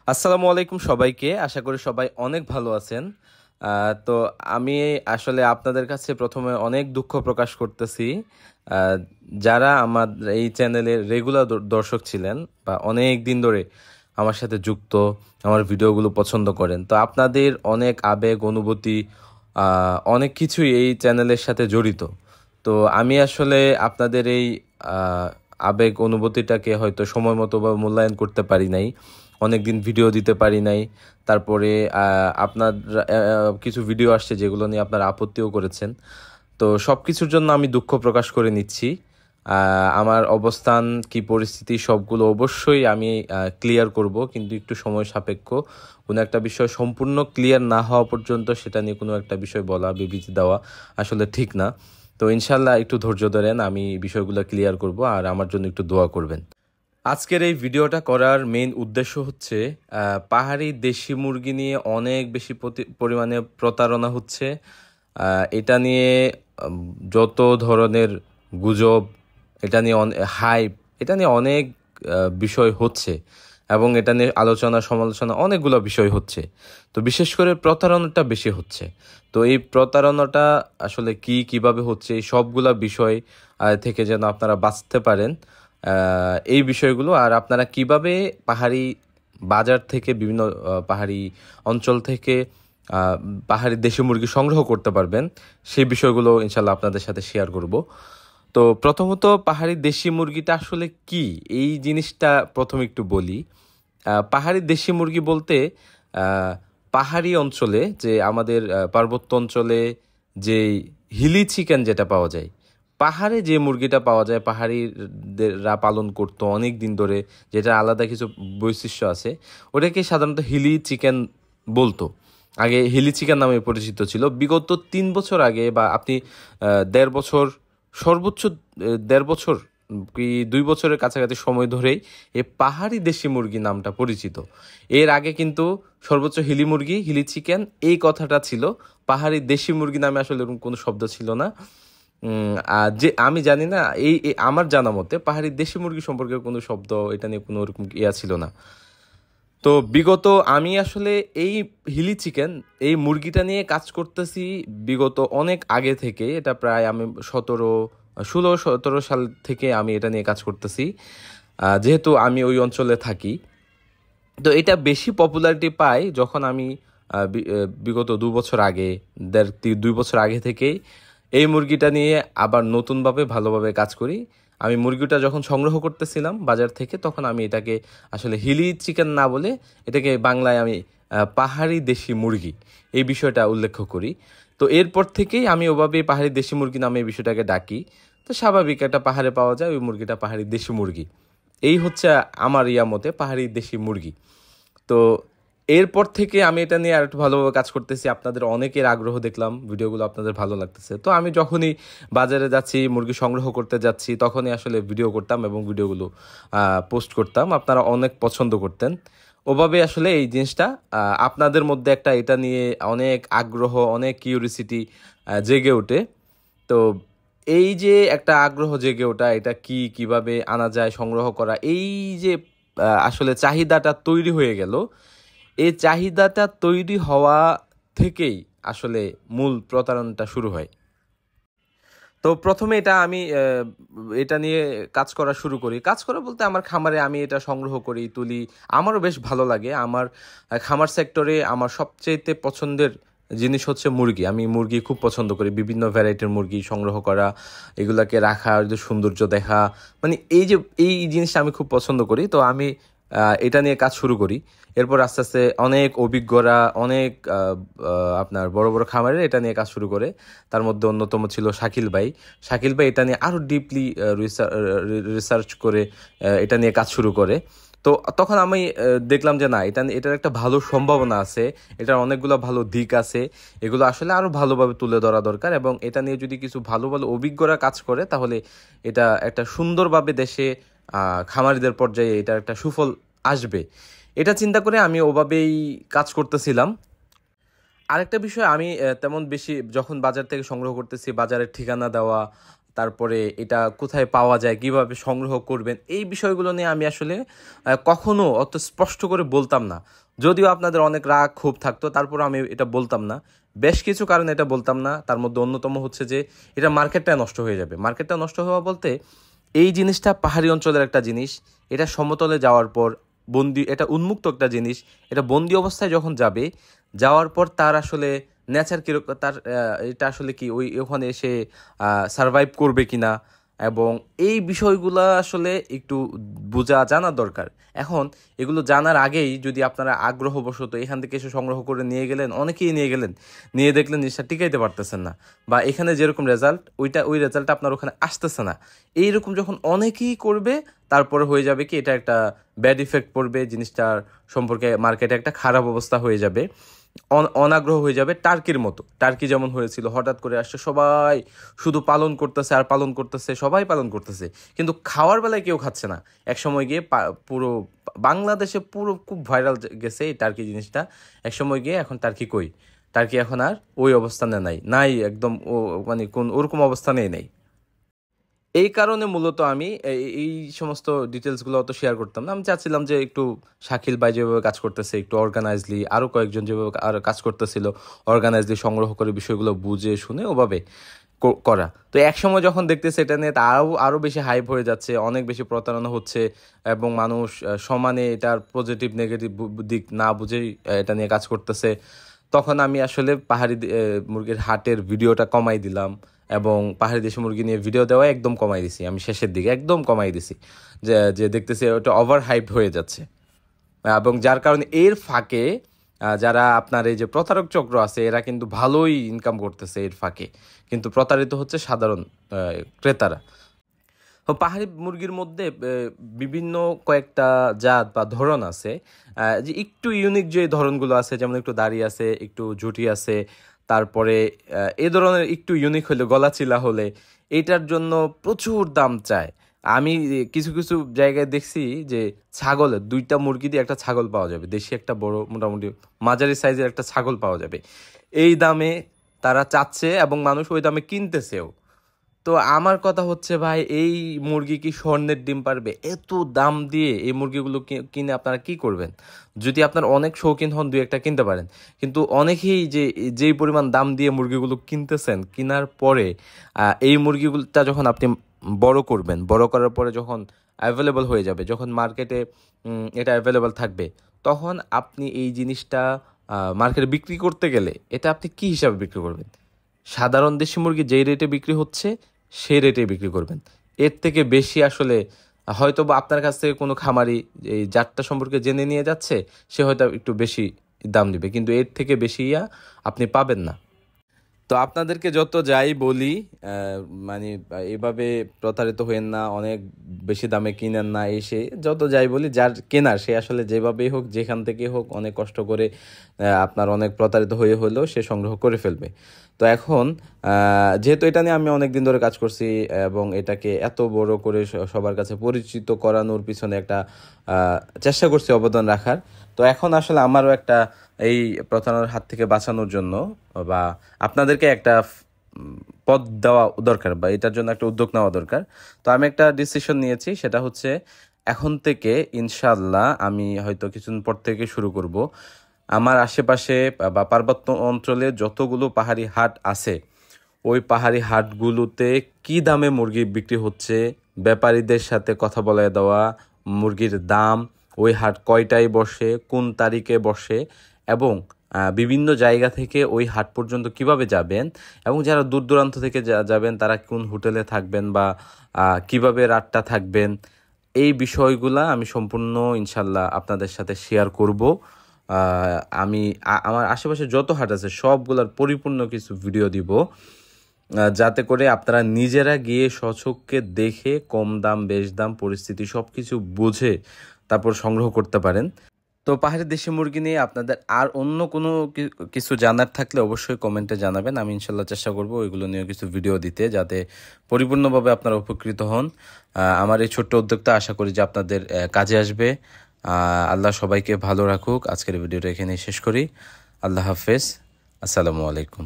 আসসালামু আলাইকুম সবাইকে। আশা করি সবাই অনেক ভালো আছেন। তো আমি আসলে আপনাদের কাছে প্রথমে অনেক দুঃখ প্রকাশ করতেছি। আহ, যারা আমার এই চ্যানেলের রেগুলার দর্শক ছিলেন বা অনেক দিন ধরে আমার সাথে যুক্ত, আমার ভিডিওগুলো পছন্দ করেন, তো আপনাদের অনেক আবেগ অনুভূতি, অনেক কিছুই এই চ্যানেলের সাথে জড়িত। তো আমি আসলে আপনাদের এই আহ, আবেগ অনুভূতিটাকে হয়তো সময় মতো বা মূল্যায়ন করতে পারি নাই, অনেকদিন ভিডিও দিতে পারি নাই। তারপরে আপনার কিছু ভিডিও আসছে যেগুলো নিয়ে আপনারা আপত্তিও করেছেন। তো সব কিছুর জন্য আমি দুঃখ প্রকাশ করে নিচ্ছি। আমার অবস্থান কি পরিস্থিতি সবগুলো অবশ্যই আমি ক্লিয়ার করব, কিন্তু একটু সময় সাপেক্ষ। কোনো একটা বিষয় সম্পূর্ণ ক্লিয়ার না হওয়া পর্যন্ত সেটা নিয়ে কোনো একটা বিষয় বলা, বিবৃতি দেওয়া আসলে ঠিক না। তো ইনশাল্লাহ একটু ধৈর্য ধরেন, আমি বিষয়গুলো ক্লিয়ার করব, আর আমার জন্য একটু দোয়া করবেন। আজকের এই ভিডিওটা করার মেইন উদ্দেশ্য হচ্ছে পাহাড়ি দেশি মুরগি নিয়ে অনেক বেশি পরিমাণে প্রতারণা হচ্ছে। এটা নিয়ে যত ধরনের গুজব, এটা নিয়ে হাইপ, এটা নিয়ে অনেক বিষয় হচ্ছে, এবং এটা নিয়ে আলোচনা সমালোচনা অনেকগুলো বিষয় হচ্ছে। তো বিশেষ করে প্রতারণাটা বেশি হচ্ছে। তো এই প্রতারণাটা আসলে কিভাবে হচ্ছে, এই সবগুলা বিষয় থেকে যেন আপনারা বাঁচতে পারেন, এই বিষয়গুলো, আর আপনারা কিভাবে পাহাড়ি বাজার থেকে বিভিন্ন পাহাড়ি অঞ্চল থেকে আহ, পাহাড়ি দেশি মুরগি সংগ্রহ করতে পারবেন, সেই বিষয়গুলো ইনশাল্লাহ আপনাদের সাথে শেয়ার করব। তো প্রথমত পাহাড়ি দেশি মুরগিটা আসলে কি, এই জিনিসটা প্রথম একটু বলি। পাহাড়ি দেশি মুরগি বলতে আহ, পাহাড়ি অঞ্চলে, যে আমাদের পার্বত্য অঞ্চলে যে হিলি চিকেন যেটা পাওয়া যায়, পাহাড়ে যে মুরগিটা পাওয়া যায়, পাহাড়িরা পালন করতো অনেক দিন ধরে, যেটা আলাদা কিছু বৈশিষ্ট্য আছে, ওটাকে সাধারণত হিলি চিকেন বলতো। আগে হিলি চিকেন নামে পরিচিত ছিল। বিগত 3 বছর আগে, বা আপনি 1.5 বছর, সর্বোচ্চ 1.5 বছর কি 2 বছরের কাছাকাছি সময় ধরেই এই পাহাড়ি দেশি মুরগি নামটা পরিচিত। এর আগে কিন্তু সর্বোচ্চ হিলি মুরগি, হিলি চিকেন এই কথাটা ছিল। পাহাড়ি দেশি মুরগি নামে আসলে এরকম কোনো শব্দ ছিল না। আর যে আমি জানি না, আমার জানা মতে পাহাড়ি দেশি মুরগি সম্পর্কে কোনো শব্দ, এটা নিয়ে কোনো ওরকম ইয়া ছিল না। তো বিগত আমি আসলে এই হিলি চিকেন, এই মুরগিটা নিয়ে কাজ করতেছি বিগত অনেক আগে থেকে। এটা প্রায় আমি 16-17 সাল থেকে আমি এটা নিয়ে কাজ করতেছি, যেহেতু আমি ওই অঞ্চলে থাকি। তো এটা বেশি পপুলারিটি পায় যখন আমি বিগত 2 বছর আগে, 2 বছর আগে থেকেই এই মুরগিটা নিয়ে আবার নতুনভাবে ভালোভাবে কাজ করি। আমি মুরগিটা যখন সংগ্রহ করতেছিলাম বাজার থেকে, তখন আমি এটাকে আসলে হিলি চিকেন না বলে এটাকে বাংলায় আমি পাহাড়ি দেশি মুরগি এই বিষয়টা উল্লেখ করি। তো এরপর থেকেই আমি ওভাবে পাহাড়ি দেশি মুরগি নামে এই বিষয়টাকে ডাকি। তো স্বাভাবিক, একটা পাহাড়ে পাওয়া যায় ওই মুরগিটা পাহাড়ি দেশি মুরগি, এই হচ্ছে আমার মতে পাহাড়ি দেশি মুরগি। তো এরপর থেকে আমি এটা নিয়ে আর একটু ভালোভাবে কাজ করতেছি। আপনাদের অনেকের আগ্রহ দেখলাম, ভিডিওগুলো আপনাদের ভালো লাগতেছে। তো আমি যখনই বাজারে যাচ্ছি, মুরগি সংগ্রহ করতে যাচ্ছি, তখনই আসলে ভিডিও করতাম এবং ভিডিওগুলো পোস্ট করতাম। আপনারা অনেক পছন্দ করতেন। ওভাবে আসলে এই জিনিসটা আপনাদের মধ্যে একটা এটা নিয়ে অনেক আগ্রহ, অনেক কিউরিসিটি জেগে ওঠে। তো এই যে একটা আগ্রহ জেগে ওঠা, এটা কিভাবে আনা যায়, সংগ্রহ করা, এই যে আসলে চাহিদাটা তৈরি হয়ে গেল, এই চাহিদাটা তৈরি হওয়া থেকেই আসলে মূল প্রতারণাটা শুরু হয়। তো প্রথমে আমি এটা নিয়ে কাজ করা শুরু করি। কাজ করা বলতে আমার খামারে আমি এটা সংগ্রহ করি, তুলি। আমারও বেশ ভালো লাগে। আমার খামার সেক্টরে আমার সবচেয়েতে পছন্দের জিনিস হচ্ছে মুরগি। আমি মুরগি খুব পছন্দ করি, বিভিন্ন ভ্যারাইটির মুরগি সংগ্রহ করা, এগুলাকে রাখা, ওদের সৌন্দর্য দেখা, মানে এই জিনিসটা আমি খুব পছন্দ করি। তো আমি এটা নিয়ে কাজ শুরু করি। এরপর আস্তে আস্তে অনেক অভিজ্ঞরা, অনেক আপনার বড় বড় খামারে এটা নিয়ে কাজ শুরু করে। তার মধ্যে অন্যতম ছিল শাকিল ভাই। শাকিল ভাই এটা নিয়ে আরও ডিপলি রিসার্চ করে এটা নিয়ে কাজ শুরু করে। তো তখন আমি দেখলাম যে না, এটার একটা ভালো সম্ভাবনা আছে, এটার অনেকগুলো ভালো দিক আছে, এগুলো আসলে আরও ভালোভাবে তুলে ধরা দরকার, এবং এটা নিয়ে যদি কিছু ভালো ভালো অভিজ্ঞরা কাজ করে, তাহলে এটা একটা সুন্দরভাবে দেশে খামারিদের পর্যায়ে এটার একটা সুফল আসবে। এটা চিন্তা করে আমি ওভাবেই কাজ করতেছিলাম। আরেকটা বিষয়, আমি তেমন বেশি যখন বাজার থেকে সংগ্রহ করতেছি, বাজারের ঠিকানা দেওয়া, তারপরে এটা কোথায় পাওয়া যায়, কিভাবে সংগ্রহ করবেন, এই বিষয়গুলো নিয়ে আমি আসলে কখনো অত স্পষ্ট করে বলতাম না। যদিও আপনাদের অনেক রাগ ক্ষোভ থাকতো, তারপর আমি এটা বলতাম না। বেশ কিছু কারণে এটা বলতাম না, তার মধ্যে অন্যতম হচ্ছে যে এটা মার্কেটটা নষ্ট হয়ে যাবে। মার্কেটটা নষ্ট হওয়া বলতে, এই জিনিসটা পাহাড়ি অঞ্চলের একটা জিনিস, এটা সমতলে যাওয়ার পর এটা উন্মুক্ত একটা জিনিস, এটা বন্দি অবস্থায় যখন যাবে, যাওয়ার পর তার আসলে নেচার কীরকম, তার এটা আসলে কি ওখানে এসে সারভাইভ করবে কিনা, এবং এই বিষয়গুলো আসলে একটু জানা দরকার। এখন এগুলো জানার আগেই যদি আপনারা আগ্রহবশত এখান থেকে এসে সংগ্রহ করে নিয়ে গেলেন, অনেকেই নিয়ে গেলেন, নিয়ে দেখলেন জিনিসটা টিকাইতে পারতেছেন না, বা এখানে যেরকম রেজাল্ট ওই রেজাল্টটা আপনার ওখানে আসতেছে না, এইরকম যখন অনেকেই করবে, তারপরে হয়ে যাবে কি এটা একটা ব্যাড ইফেক্ট পড়বে, জিনিসটার সম্পর্কে মার্কেটে একটা খারাপ অবস্থা হয়ে যাবে, অনাগ্রহ হয়ে যাবে। টার্কির মতো, টার্কি যেমন হয়েছিল, হঠাৎ করে আসছে, সবাই শুধু পালন করতেছে আর পালন করতেছে, সবাই পালন করতেছে, কিন্তু খাওয়ার বেলায় কেউ খাচ্ছে না। এক সময় গিয়ে পুরো বাংলাদেশে পুরো খুব ভাইরাল গেছে এই টার্কি জিনিসটা। এক সময় গিয়ে এখন টার্কি কই, টার্কি এখন আর ওই অবস্থানে নাই একদম, ও মানে কোন ওরকম অবস্থানেই নেই। এই কারণে মূলত আমি এই সমস্ত ডিটেলসগুলো অত শেয়ার করতাম না। আমি চাচ্ছিলাম যে একটু শাকিল ভাই যেভাবে কাজ করতেছে, একটু অর্গানাইজলি, আরও কয়েকজন যেভাবে আর কাজ করতেছিল, অর্গানাইজলি সংগ্রহ করে বিষয়গুলো বুঝে শুনে ওভাবে করা। তো এক সময় যখন দেখতেছে এটা নিয়ে আরও বেশি হাইপ হয়ে যাচ্ছে, অনেক বেশি প্রতারণা হচ্ছে, এবং মানুষ সমানে এটার পজিটিভ নেগেটিভ দিক না বুঝেই এটা নিয়ে কাজ করতেছে, তখন আমি আসলে পাহাড়ি মুরগির হাটের ভিডিওটা কমাই দিলাম, এবং পাহাড়ি দেশি মুরগি নিয়ে ভিডিও দেওয়া একদম কমাই দিছি। আমি শেষের দিকে একদম কমাই দিছি, যে যে দেখতেছি ওটা ওভার হাইপ হয়ে যাচ্ছে, এবং যার কারণে এর ফাঁকে যারা আপনার এই যে প্রতারক চক্র আছে, এরা কিন্তু ভালোই ইনকাম করতেছে এর ফাঁকে, কিন্তু প্রতারিত হচ্ছে সাধারণ ক্রেতারা। তো পাহাড়ি মুরগির মধ্যে বিভিন্ন কয়েকটা জাত বা ধরন আছে, যে একটু ইউনিক যে ধরনগুলো আছে, যেমন একটু দাড়ি আছে, একটু ঝুঁটি আছে, তারপরে এই ধরনের একটু ইউনিক হলে, গলাচিলা হলে, এইটার জন্য প্রচুর দাম চায়। আমি কিছু কিছু জায়গায় দেখছি যে ছাগলের 2টা মুরগি দিয়ে একটা ছাগল পাওয়া যাবে, দেশি একটা বড় মোটামুটি মাঝারি সাইজের একটা ছাগল পাওয়া যাবে, এই দামে তারা চাচ্ছে, এবং মানুষ ওই দামে কিনতেছেও। তো আমার কথা হচ্ছে ভাই, এই মুরগি কি স্বর্ণের ডিম পারবে? এত দাম দিয়ে এই মুরগিগুলো কিনে আপনারা কি করবেন? যদি আপনার অনেক শৌখিন হন, 2-1টা কিনতে পারেন, কিন্তু অনেকেই যেই পরিমাণ দাম দিয়ে মুরগিগুলো কিনতেছেন, কেনার পরে এই মুরগিগুলোটা যখন আপনি বড় করবেন, বড় করার পরে যখন অ্যাভেলেবল হয়ে যাবে, যখন মার্কেটে এটা অ্যাভেলেবল থাকবে, তখন আপনি এই জিনিসটা মার্কেটে বিক্রি করতে গেলে এটা আপনি কি হিসাবে বিক্রি করবেন? সাধারণ দেশি মুরগি যেই রেটে বিক্রি হচ্ছে সেই রেটে বিক্রি করবেন। এর থেকে বেশি আসলে হয়তো বা আপনার কাছ থেকে কোনো খামারি এই জাতটা সম্পর্কে জেনে নিয়ে যাচ্ছে, সে হয়তো একটু বেশি দাম দিবে, কিন্তু এর থেকে বেশি আপনি পাবেন না। তো আপনাদেরকে যত যাই বলি, মানে এভাবে প্রতারিত হয়েন না, অনেক বেশি দামে কিনেন না, এসে যত যাই বলি, যার কেনার সে আসলে যেভাবেই হোক, যেখান থেকে হোক, অনেক কষ্ট করে আপনার অনেক প্রতারিত হয়ে হলেও সে সংগ্রহ করে ফেলবে। তো এখন যেহেতু এটা নিয়ে আমি অনেক দিন ধরে কাজ করছি, এবং এটাকে এত বড় করে সবার কাছে পরিচিত করানোর পিছনে একটা চেষ্টা করছি অবদান রাখার। তো এখন আসলে আমারও একটা এই প্রতারণার হাত থেকে বাঁচানোর জন্য, বা আপনাদেরকে একটা পথ দেওয়া দরকার, বা এটার জন্য একটা উদ্যোগ নেওয়া দরকার। তো আমি একটা ডিসিশন নিয়েছি, সেটা হচ্ছে এখন থেকে ইনশাল্লাহ আমি হয়তো কিছুদিন পর থেকে শুরু করব, আমার আশেপাশে বা পার্বত্য অঞ্চলে যতগুলো পাহাড়ি হাট আছে, ওই পাহাড়ি হাটগুলোতে কি দামে মুরগি বিক্রি হচ্ছে, ব্যাপারীদের সাথে কথা বলে দেওয়া, মুরগির দাম, ওই হাট কয়টায় বসে, কোন তারিখে বসে, এবং বিভিন্ন জায়গা থেকে ওই হাট পর্যন্ত কিভাবে যাবেন, এবং যারা দূর দূরান্ত থেকে যাবেন তারা কোন হোটেলে থাকবেন, বা কিভাবে রাতটা থাকবেন, এই বিষয়গুলা আমি সম্পূর্ণ ইনশাল্লাহ আপনাদের সাথে শেয়ার করব। আমি আমার আশেপাশে যত হাট আছে সবগুলোর পরিপূর্ণ কিছু ভিডিও দিব, যাতে করে আপনারা নিজেরা গিয়ে স্বচক্ষে দেখে কম দাম বেশ দাম পরিস্থিতি সব কিছু বুঝে তারপর সংগ্রহ করতে পারেন। তো পাহাড়ি দেশি মুরগি নিয়ে আপনাদের আর অন্য কোনো কিছু জানার থাকলে অবশ্যই কমেন্টে জানাবেন, আমি ইনশাল্লাহ চেষ্টা করব ওইগুলো নিয়ে কিছু ভিডিও দিতে, যাতে পরিপূর্ণভাবে আপনারা উপকৃত হন। আমার এই ছোট্ট উদ্যোগটা আশা করি যে আপনাদের কাজে আসবে। আল্লাহ সবাইকে ভালো রাখুক। আজকের ভিডিওটা এখানেই শেষ করি। আল্লাহ হাফেজ, আসসালামু আলাইকুম।